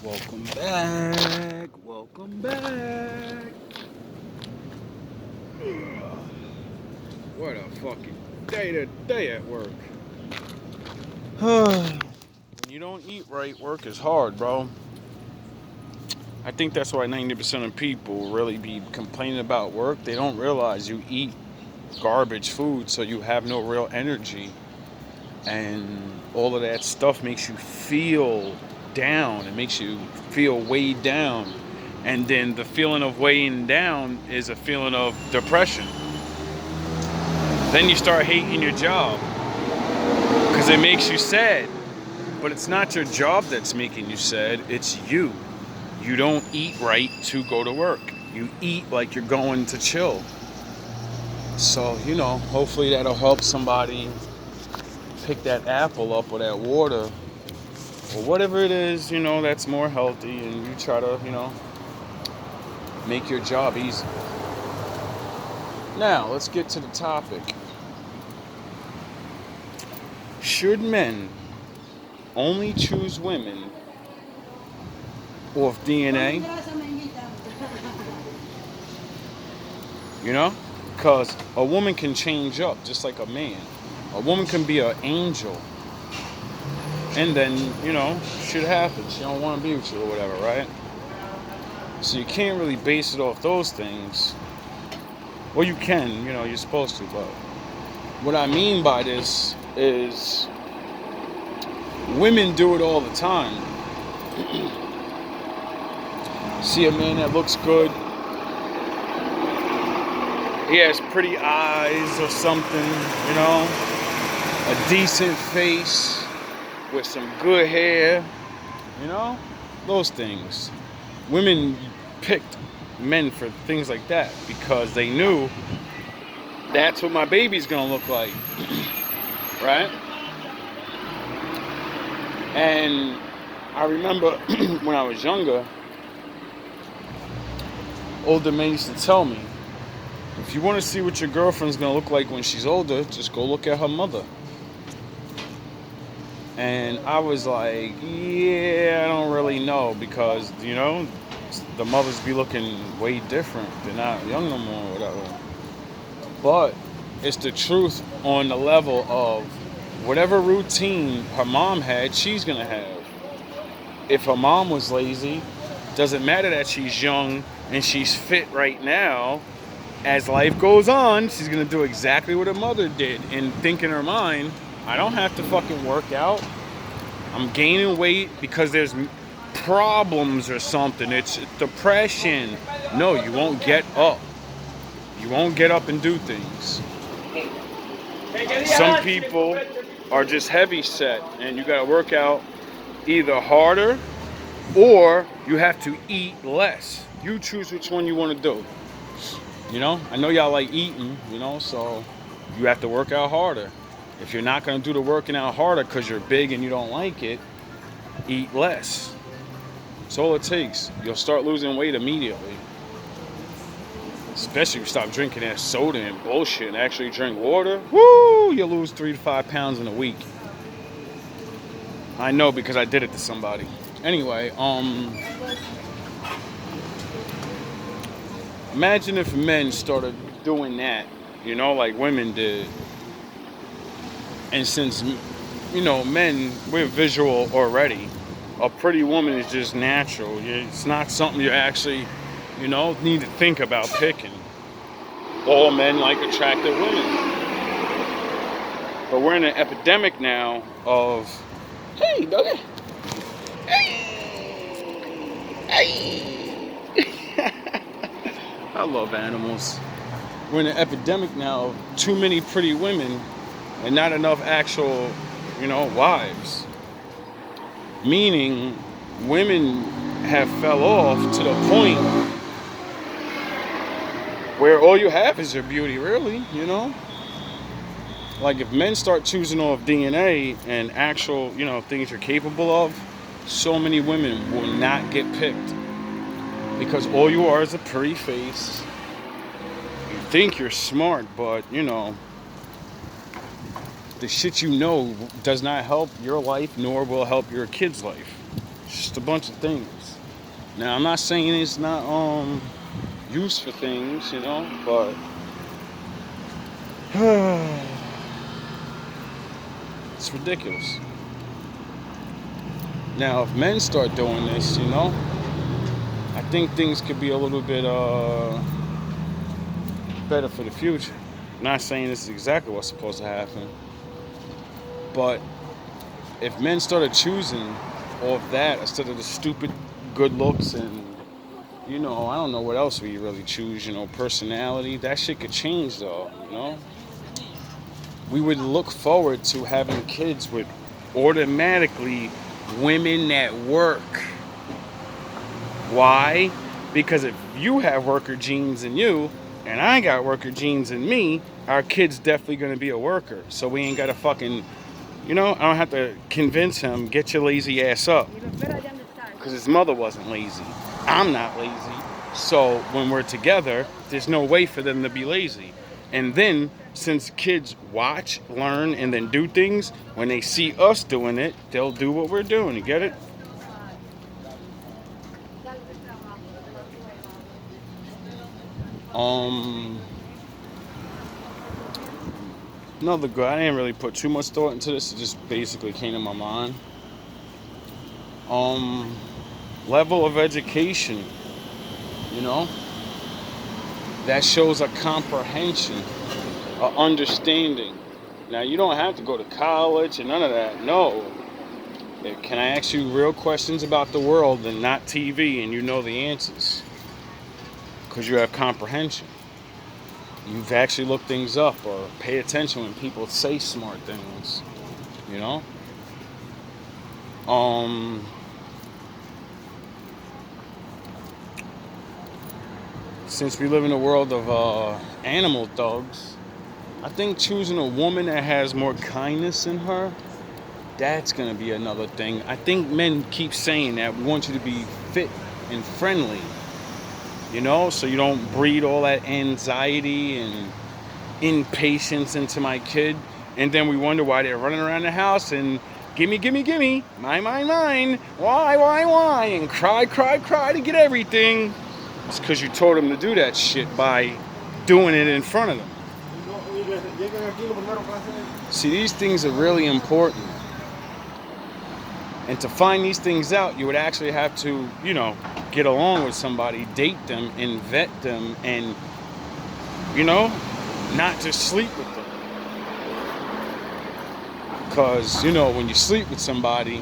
Welcome back. Welcome back. What a fucking day today at work. When you don't eat right, work is hard, bro. I think that's why 90% of people really be complaining about work. They don't realize you eat garbage food, so you have no real energy. And all of that stuff makes you feel down. It makes you feel weighed down. And then the feeling of weighing down is a feeling of depression. Then you start hating your job because it makes you sad. But it's not your job that's making you sad, it's you. You don't eat right to go to work. You eat like you're going to chill. So, hopefully that'll help somebody pick that apple up or that water or whatever it is, that's more healthy, and you try to, make your job easy. Now, let's get to the topic. Should men only choose women off DNA? Because a woman can change up just like a man. A woman can be an angel. And then, shit happens. She don't want to be with you or whatever, right? So you can't really base it off those things. Well, you can, you're supposed to, but what I mean by this is women do it all the time. See a man that looks good. He has pretty eyes or something, a decent face with some good hair, those things. Women picked men for things like that because they knew that's what my baby's gonna look like, right? And I remember when I was younger, older men used to tell me, if you want to see what your girlfriend's gonna look like when she's older, just go look at her mother. And I was like, yeah, I don't really know, because, the mothers be looking way different. They're not young no more or whatever. But it's the truth on the level of whatever routine her mom had, she's going to have. If her mom was lazy, doesn't matter that she's young and she's fit right now. As life goes on, she's going to do exactly what her mother did and think in her mind, I don't have to fucking work out. I'm gaining weight because there's problems or something. It's depression. No, you won't get up. You won't get up and do things. Some people are just heavy set, and you got to work out either harder or you have to eat less. You choose which one you want to do. I know y'all like eating, so you have to work out harder. If you're not going to do the working out harder because you're big and you don't like it, eat less. That's all it takes. You'll start losing weight immediately. Especially if you stop drinking that soda and bullshit and actually drink water. Woo! You'll lose 3 to 5 pounds in a week. I know because I did it to somebody. Anyway, imagine if men started doing that, like women did. And since, men, we're visual already. A pretty woman is just natural. It's not something you actually, need to think about picking. All men like attractive women. But we're in an epidemic now of, hey, doggy. Hey. I love animals. We're in an epidemic now of too many pretty women and not enough actual, wives. Meaning, women have fell off to the point where all you have is your beauty, really, Like, if men start choosing off DNA and actual, things you're capable of, so many women will not get picked. Because all you are is a pretty face. You think you're smart, but, the shit does not help your life, nor will help your kid's life. Just a bunch of things. Now I'm not saying it's not used for things, you know, but it's ridiculous. Now if men start doing this, you know, I think things could be a little bit better for the future. Not saying this is exactly what's supposed to happen, but if men started choosing off that instead of the stupid good looks and, you know, I don't know what else we really choose, you know, personality, that shit could change though, you know. We would look forward to having kids with automatically women that work. Why? Because if you have worker genes in you and I got worker genes in me, our kid's definitely going to be a worker. So we ain't got to fucking, you know, I don't have to convince him, get your lazy ass up. Because his mother wasn't lazy. I'm not lazy. So when we're together, there's no way for them to be lazy. And then, since kids watch, learn, and then do things, when they see us doing it, they'll do what we're doing. You get it? Another good. I didn't really put too much thought into this. It just basically came to my mind. Level of education. You know, that shows a comprehension, a understanding. Now you don't have to go to college and none of that. No. Can I ask you real questions about the world and not TV, and you know the answers? Because you have comprehension. You've actually looked things up or pay attention when people say smart things, you know? Since we live in a world of animal thugs, I think choosing a woman that has more kindness in her, that's going to be another thing. I think men keep saying that we want you to be fit and friendly, you know, so you don't breed all that anxiety and impatience into my kid. And then we wonder why they're running around the house and gimme, mine, why, and cry to get everything. It's because you told them to do that shit by doing it in front of them. See, these things are really important. And to find these things out, you would actually have to, you know, get along with somebody, date them, and vet them, and, you know, not just sleep with them. Because, you know, when you sleep with somebody,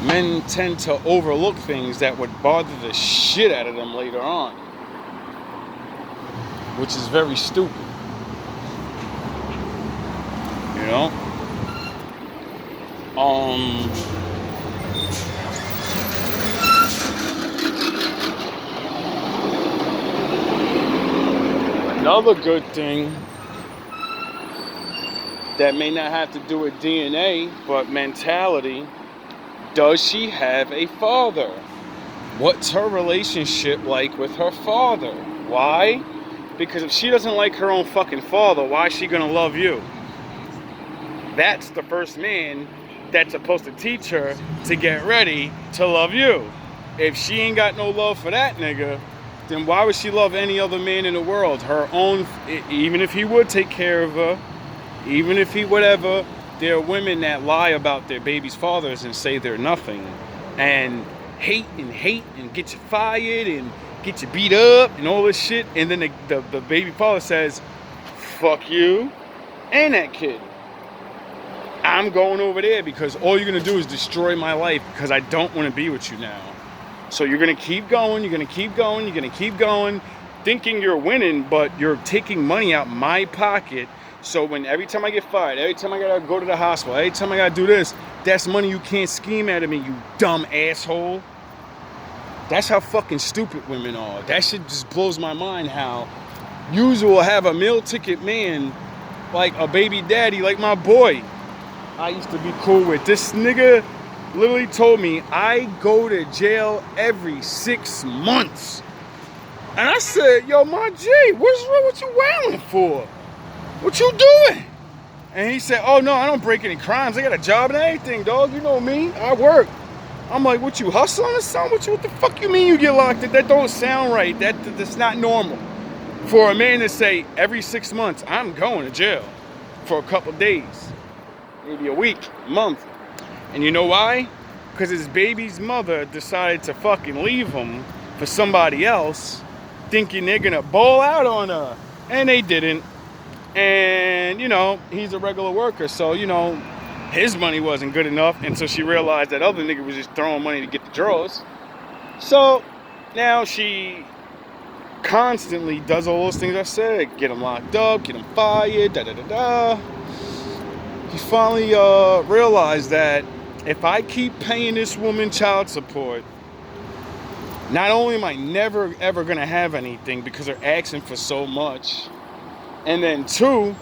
men tend to overlook things that would bother the shit out of them later on. Which is very stupid. You know? Another good thing that may not have to do with DNA, but mentality. Does she have a father? What's her relationship like with her father? Why? Because if she doesn't like her own fucking father, why is she gonna love you? That's the first man that's supposed to teach her to get ready to love you. If she ain't got no love for that nigga, then why would she love any other man in the world? Her own, even if he would take care of her, even if he whatever, there are women that lie about their baby's fathers and say they're nothing. And hate and get you fired and get you beat up and all this shit. And then the baby father says, fuck you and that kid. I'm going over there because all you're going to do is destroy my life because I don't want to be with you now. So you're going to keep going, you're going to keep going, you're going to keep going, thinking you're winning, but you're taking money out my pocket. So when every time I get fired, every time I got to go to the hospital, every time I got to do this, that's money you can't scheme out of me, you dumb asshole. That's how fucking stupid women are. That shit just blows my mind how you will have a meal ticket man like a baby daddy like my boy I used to be cool with. This nigga literally told me I go to jail every 6 months. And I said, yo, my G, what's wrong with you wailing for? What you doing? And he said, oh no, I don't break any crimes. I got a job and everything, dog. You know me, I work. I'm like, what, you hustling or something? What the fuck you mean you get locked up? That don't sound right. That's not normal. For a man to say every 6 months, I'm going to jail for a couple days, maybe a week, a month. And you know why? Because his baby's mother decided to fucking leave him for somebody else, thinking they're gonna ball out on her. And they didn't. And, you know, he's a regular worker, so, you know, his money wasn't good enough until she realized that other nigga was just throwing money to get the drawers. So now she constantly does all those things I said. Get him locked up, get him fired, da-da-da-da. He finally realized that if I keep paying this woman child support, not only am I never ever gonna have anything because they're asking for so much, and then two,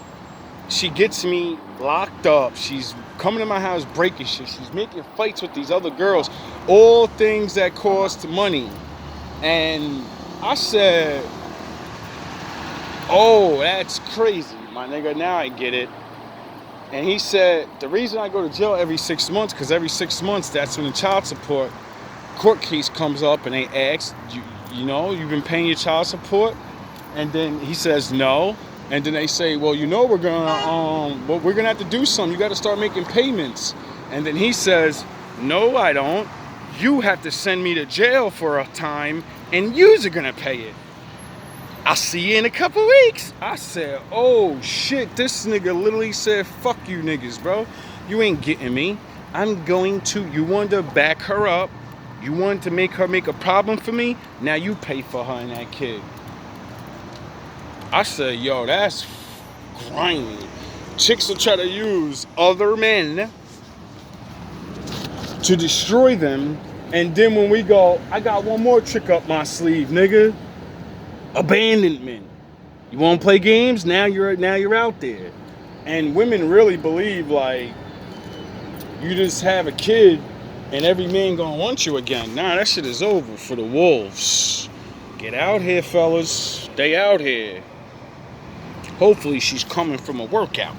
she gets me locked up. She's coming to my house breaking shit. She's making fights with these other girls. All things that cost money. And I said, oh, that's crazy, my nigga. Now I get it. And he said, the reason I go to jail every 6 months, because every 6 months, that's when the child support court case comes up and they ask, you know, you've been paying your child support? And then he says, no. And then they say, well, you know, we're gonna have to do something. You got to start making payments. And then he says, no, I don't. You have to send me to jail for a time, and yous are gonna pay it. I'll see you in a couple weeks. I said, oh shit, this nigga literally said, fuck you niggas, bro. You ain't getting me. I'm going to, you wanted to back her up. You wanted to make her make a problem for me. Now you pay for her and that kid. I said, yo, that's grimy. Chicks will try to use other men to destroy them. And then when we go, I got one more trick up my sleeve, nigga. Abandonment. You want to play games? Now you're out there. And women really believe like you just have a kid and every man gonna want you again. Nah, that shit is over for the wolves. Get out here, fellas. Stay out here. Hopefully she's coming from a workout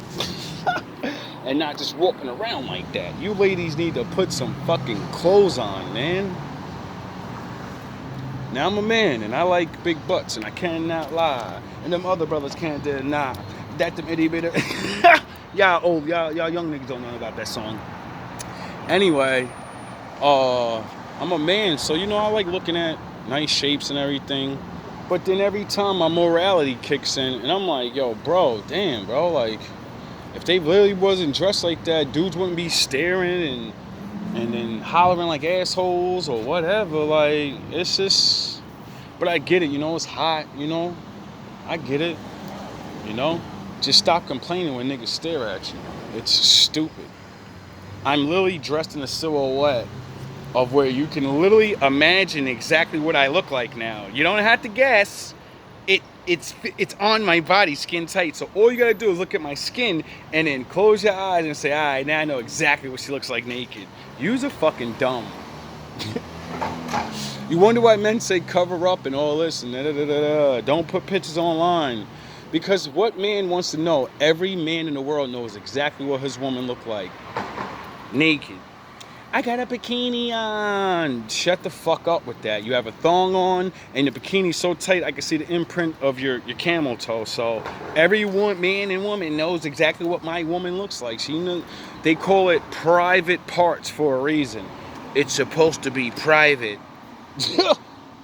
and not just walking around like that. You ladies need to put some fucking clothes on, man. Now I'm a man and I like big butts and I cannot lie. And them other brothers can't deny that them itty bitty. y'all young niggas don't know about that song. Anyway, I'm a man, so you know I like looking at nice shapes and everything. But then every time my morality kicks in and I'm like, yo, bro, damn, bro, like if they really wasn't dressed like that, dudes wouldn't be staring and then hollering like assholes or whatever. Like, it's just, but I get it, you know, it's hot, you know, I get it, you know, just stop complaining when niggas stare at you. It's stupid. I'm literally dressed in a silhouette of where you can literally imagine exactly what I look like now. You don't have to guess. It's on my body, skin tight. So all you gotta do is look at my skin and then close your eyes and say, all right, now I know exactly what she looks like naked. You's are fucking dumb. You wonder why men say cover up and all this and da-da-da-da-da. Don't put pictures online. Because what man wants to know? Every man in the world knows exactly what his woman look like. Naked. I got a bikini on. Shut the fuck up with that. You have a thong on and the bikini's so tight I can see the imprint of your camel toe. So every man and woman knows exactly what my woman looks like. She knows, they call it private parts for a reason. It's supposed to be private.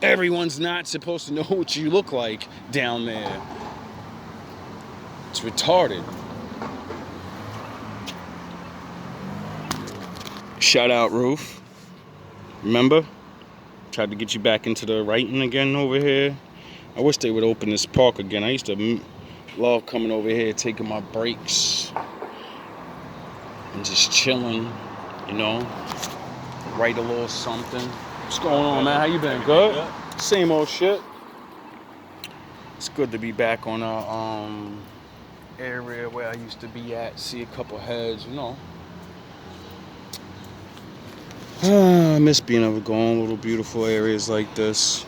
Everyone's not supposed to know what you look like down there. It's retarded. Shout out, Roof. Remember? Tried to get you back into the writing again over here. I wish they would open this park again. I used to love coming over here, taking my breaks, and just chilling, you know. Write a little something. What's going on, man? How you been? Good? Same old shit. It's good to be back on a area where I used to be at. See a couple heads, you know. I miss being able to go on little beautiful areas like this.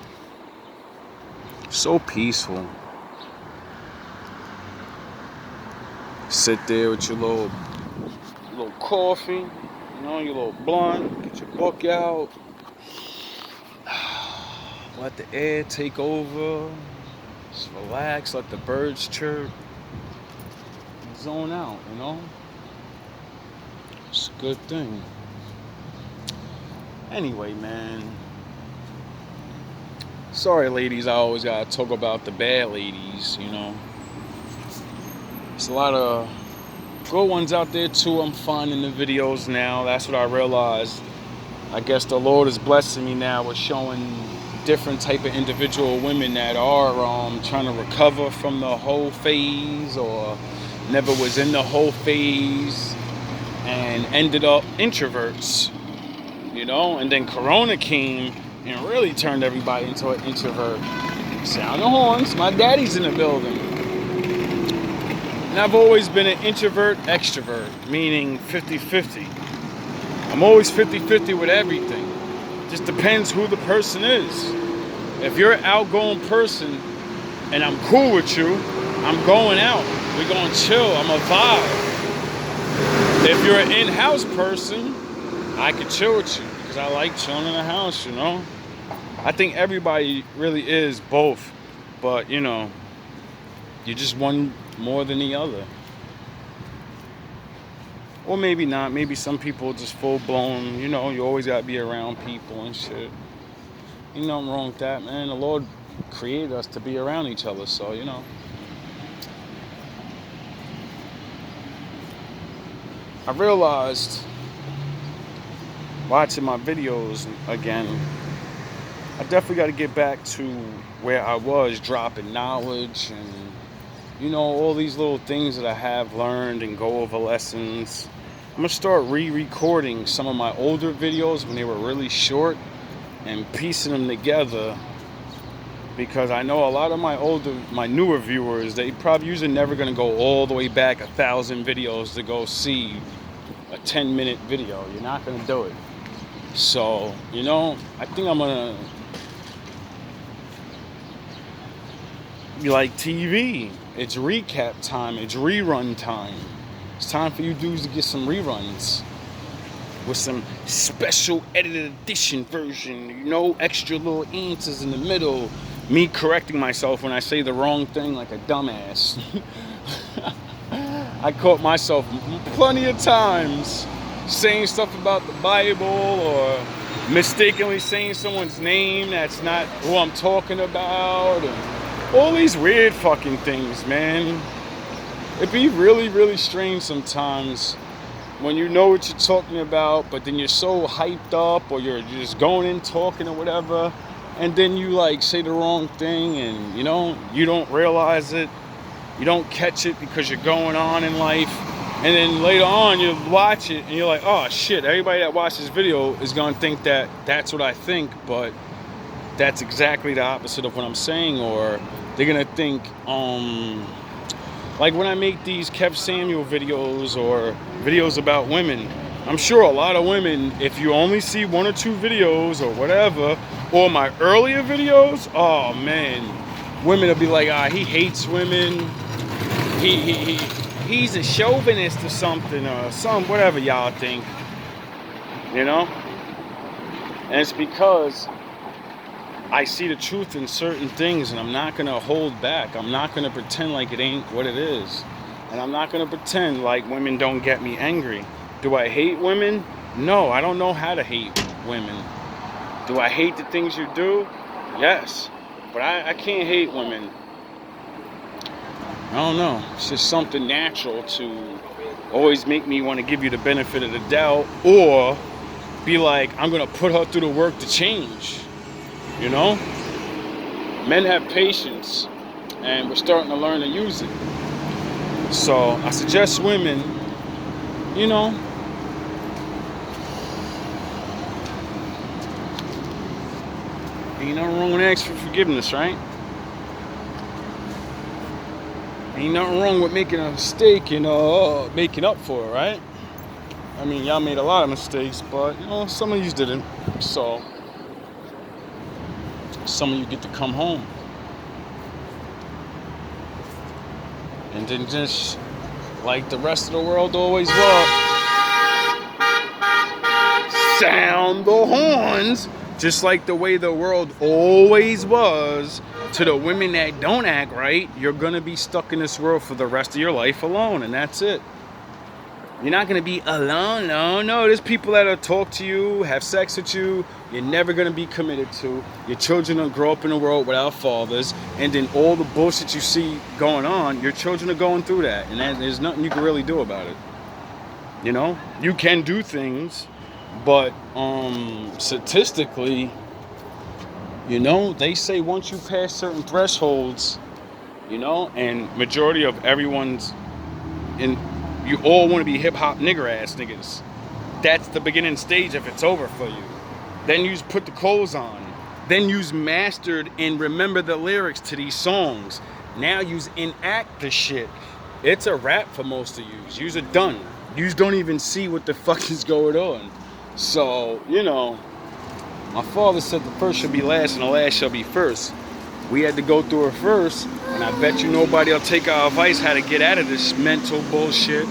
So peaceful. Sit there with your little coffee, You know, your little blunt, get your book out. Let the air take over. Just relax, let the birds chirp. Zone out, you know? It's a good thing. Anyway, man. Sorry, ladies, I always gotta talk about the bad ladies, you know? There's a lot of good ones out there too. I'm finding the videos now. That's what I realized. I guess the Lord is blessing me now with showing different type of individual women that are trying to recover from the whole phase or never was in the whole phase and ended up introverts, you know? And then Corona came and really turned everybody into an introvert. Sound the horns, my daddy's in the building. And I've always been an introvert extrovert, meaning 50-50. I'm always 50-50 with everything. Just depends who the person is. If you're an outgoing person and I'm cool with you, I'm going out. We're going to chill. I'm a vibe. If you're an in-house person, I could chill with you because I like chilling in the house, you know. I think everybody really is both, but you know, you're just one more than the other. Or maybe not. Maybe some people just full blown, you know, you always gotta be around people and shit. Ain't nothing wrong with that, man. The Lord created us to be around each other, so you know. I realized watching my videos again, I definitely got to get back to where I was, dropping knowledge and, you know, all these little things that I have learned and go over lessons. I'm going to start re-recording some of my older videos when they were really short and piecing them together, because I know a lot of my newer viewers, they probably usually never going to go all the way back 1,000 videos to go see a 10-minute video. You're not going to do it. So, you know, I think I'm going to be like TV. It's recap time. It's rerun time. It's time for you dudes to get some reruns with some special edited edition version, you know, extra little answers in the middle. Me correcting myself when I say the wrong thing like a dumbass. I caught myself plenty of times saying stuff about the Bible or mistakenly saying someone's name that's not who I'm talking about, and all these weird fucking things, man. It'd be really, really strange sometimes when you know what you're talking about, but then you're so hyped up, or you're just going in talking or whatever, and then you like say the wrong thing, and you know, you don't realize it, you don't catch it because you're going on in life, and then later on you watch it and you're like, oh shit, everybody that watched this video is gonna think that that's what I think, but that's exactly the opposite of what I'm saying. Or they're gonna think, like when I make these Kev Samuel videos or videos about women, I'm sure a lot of women, if you only see one or two videos or whatever, or my earlier videos, oh man, women will be like, he hates women, he's a chauvinist or something, or some whatever y'all think, you know. And it's because I see the truth in certain things, and I'm not gonna hold back. I'm not gonna pretend like it ain't what it is, and I'm not gonna pretend like women don't get me angry. Do I hate women? No, I don't know how to hate women. Do I hate the things you do? Yes, but I can't hate women. I don't know. It's just something natural to always make me want to give you the benefit of the doubt, or be like, I'm gonna put her through the work to change. You know? Men have patience, and we're starting to learn to use it. So I suggest women, you know, ain't nothing wrong with asking for forgiveness, right? Ain't nothing wrong with making a mistake and making up for it, right? I mean, y'all made a lot of mistakes, but you know, some of you didn't. So some of you get to come home and then just like the rest of the world always was, sound the horns, just like the way the world always was. To the women that don't act right, you're gonna be stuck in this world for the rest of your life alone, and that's it. You're not gonna be alone. No, there's people that'll talk to you, have sex with you. You're never gonna be committed to. Your children will grow up in a world without fathers, and then all the bullshit you see going on, your children are going through that, and there's nothing you can really do about it. You know, you can do things, but statistically, you know, they say once you pass certain thresholds, you know, and majority of everyone's in. You all want to be hip-hop nigger-ass niggas. That's the beginning stage if it's over for you. Then you put the clothes on. Then you's mastered and remember the lyrics to these songs. Now you's enact the shit. It's a wrap for most of yous. Yous are done. Yous don't even see what the fuck is going on. So, you know, my father said the first shall be last and the last shall be first. We had to go through it first, and I bet you nobody will take our advice how to get out of this mental bullshit.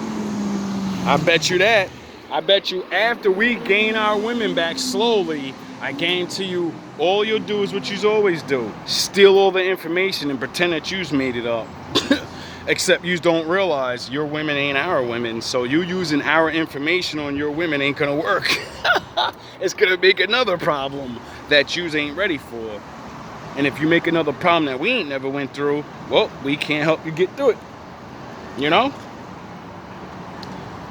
I bet you that. I bet you after we gain our women back slowly, I guarantee you all you'll do is what you always do. Steal all the information and pretend that you's made it up. Except you don't realize your women ain't our women, so you using our information on your women ain't gonna work. It's gonna make another problem that yous ain't ready for. And if you make another problem that we ain't never went through, well, we can't help you get through it. You know?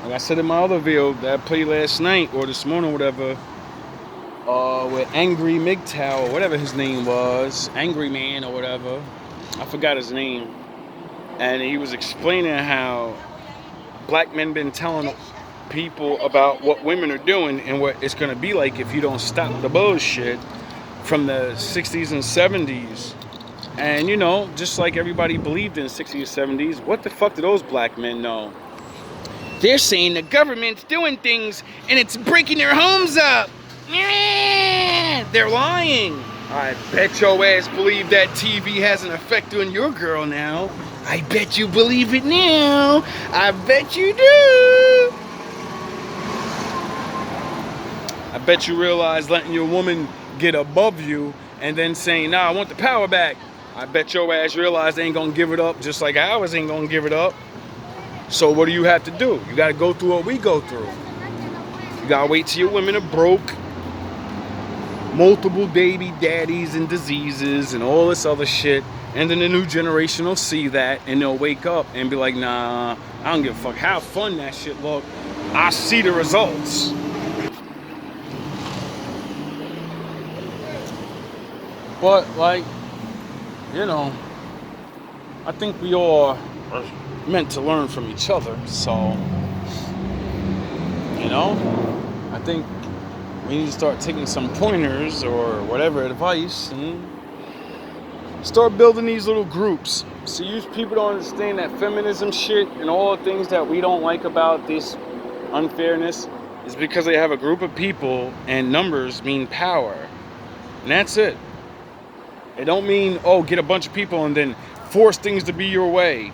Like I said in my other video that I played last night or this morning, whatever, with Angry MGTOW or whatever his name was, Angry Man or whatever, I forgot his name, and he was explaining how black men been telling people about what women are doing and what it's gonna be like if you don't stop the bullshit from the 60s and 70s. And you know, just like everybody believed in the 60s and 70s, what the fuck do those black men know? They're saying the government's doing things and it's breaking their homes up. They're lying. I bet your ass believe that TV has an effect on your girl now. I bet you believe it now. I bet you do. I bet you realize letting your woman get above you and then saying, nah, I want the power back. I bet your ass realize they ain't gonna give it up just like ours ain't gonna give it up. So what do you have to do? You gotta go through what we go through. You gotta wait till your women are broke, multiple baby daddies and diseases and all this other shit, and then the new generation will see that and they'll wake up and be like, nah, I don't give a fuck how fun that shit look. I see the results. But, like, you know, I think we all are meant to learn from each other. So, you know, I think we need to start taking some pointers or whatever advice and start building these little groups. So you people don't understand that feminism shit and all the things that we don't like about this unfairness is because they have a group of people and numbers mean power. And that's it. It don't mean, oh, get a bunch of people and then force things to be your way.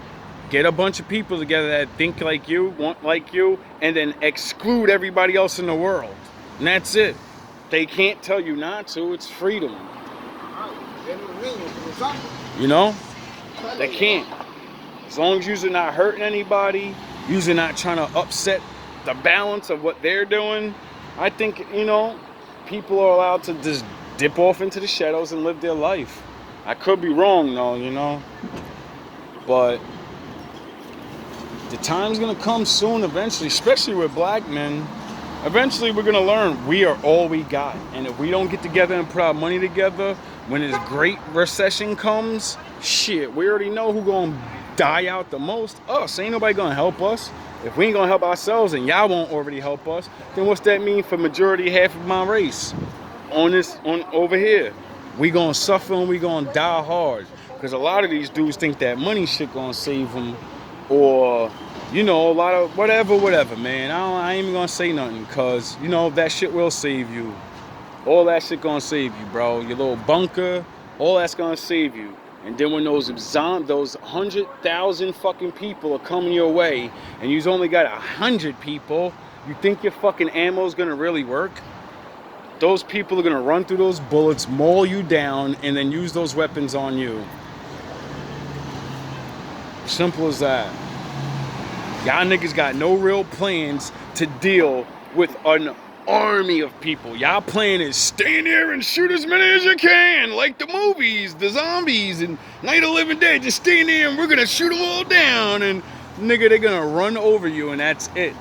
Get a bunch of people together that think like you, want like you, and then exclude everybody else in the world. And that's it. They can't tell you not to. It's freedom. You know? They can't. As long as you're not hurting anybody, you're not trying to upset the balance of what they're doing, I think, you know, people are allowed to just dip off into the shadows and live their life. I could be wrong though, you know, but the time's gonna come soon eventually, especially with black men. Eventually we're gonna learn we are all we got, and if we don't get together and put our money together when this great recession comes, shit, we already know who gonna die out the most. Us. Ain't nobody gonna help us. If we ain't gonna help ourselves and y'all won't already help us, then what's that mean for majority half of my race? On over here, we gonna suffer and we gonna die hard, because a lot of these dudes think that money shit gonna save them, or you know, a lot of whatever, man. I ain't even gonna say nothing, because you know that shit will save you. All that shit gonna save you, bro. Your little bunker, all that's gonna save you. And then when those 100,000 fucking people are coming your way, and you've only got 100 people, you think your fucking ammo's gonna really work? those people are gonna run through those bullets, maul you down, and then use those weapons on you. Simple as that. Y'all niggas got no real plans to deal with an army of people. Y'all plan is stand there and shoot as many as you can, like the movies, the zombies, and Night of the Living Dead. Just stand there and we're gonna shoot them all down, and nigga, they're gonna run over you, and that's it.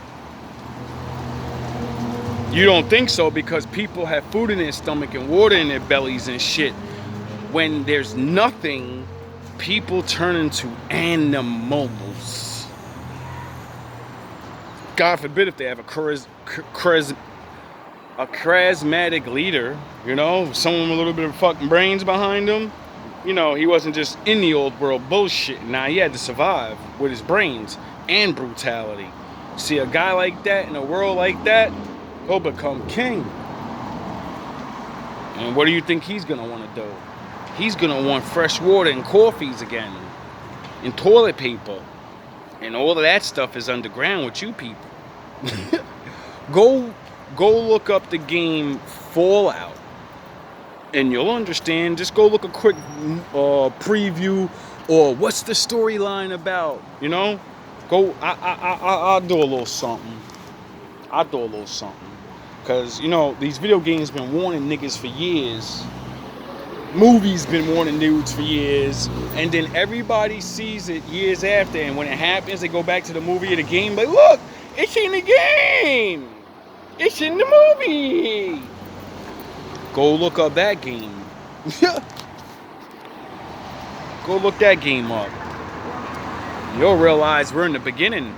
You don't think so because people have food in their stomach and water in their bellies and shit. When there's nothing, people turn into animals. God forbid if they have a charismatic leader, you know, someone with a little bit of fucking brains behind him. You know, he wasn't just in the old world bullshit. Now he had to survive with his brains and brutality. See a guy like that in a world like that, he'll become king. And what do you think he's gonna want to do? He's gonna want fresh water and coffees again, and toilet paper, and all of that stuff is underground with you people. Go look up the game Fallout, and you'll understand. Just go look a quick preview, or what's the storyline about? You know, go. I'll do a little something. I'll do a little something, cause you know these video games been warning niggas for years. Movies been warning dudes for years, and then everybody sees it years after, and when it happens, they go back to the movie or the game, like, look, it's in the game, it's in the movie. Go look up that game. Go look that game up. You'll realize we're in the beginning,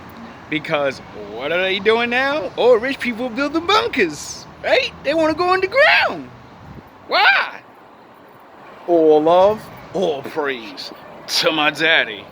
because what are they doing now? Oh, rich people building bunkers, right? They want to go underground. Why? All love, all praise to my daddy.